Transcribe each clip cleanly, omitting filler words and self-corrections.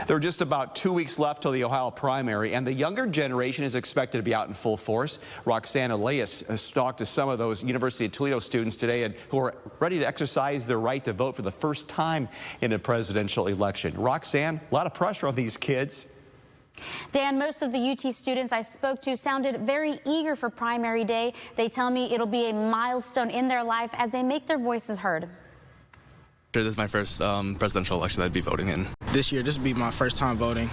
There are just about 2 weeks left till the Ohio primary, and the younger generation is expected to be out in full force. Roxanne Elias talked to some of those University of Toledo students today who are ready to exercise their right to vote for the first time in a presidential election. Roxanne, a lot of pressure on these kids. Dan, most of the UT students I spoke to sounded very eager for primary day. They tell me it'll be a milestone in their life as they make their voices heard. This is my first presidential election I'd be voting in. This year, this will be my first time voting.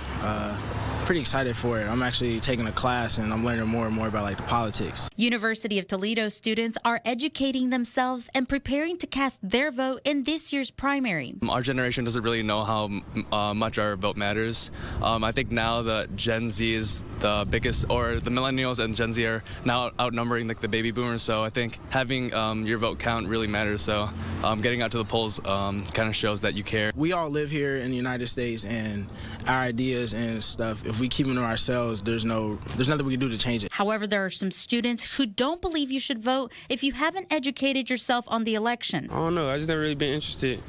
Pretty excited for it. I'm actually taking a class and I'm learning more and more about the politics. University of Toledo students are educating themselves and preparing to cast their vote in this year's primary. Our generation doesn't really know how much our vote matters. I think now that Gen Z is the biggest, or the millennials and Gen Z are now outnumbering the baby boomers. So I think having your vote count really matters. So getting out to the polls kind of shows that you care. We all live here in the United States, and our ideas and stuff, if we keep them to ourselves, there's nothing we can do to change it. However, there are some students who don't believe you should vote if you haven't educated yourself on the election. I don't know. I just never really been interested.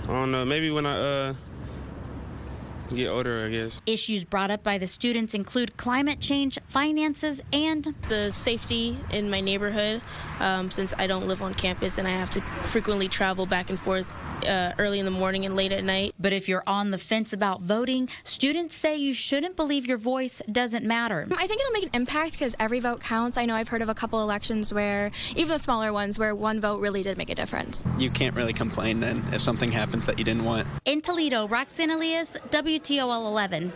I don't know. Maybe when I get older, I guess. Issues brought up by the students include climate change, finances, and the safety in my neighborhood, since I don't live on campus and I have to frequently travel back and forth early in the morning and late at night. But if you're on the fence about voting, students say you shouldn't believe your voice doesn't matter. I think it'll make an impact because every vote counts. I know I've heard of a couple elections where, even the smaller ones, where one vote really did make a difference. You can't really complain then if something happens that you didn't want. In Toledo, Roxanne Elias, WTOL 11.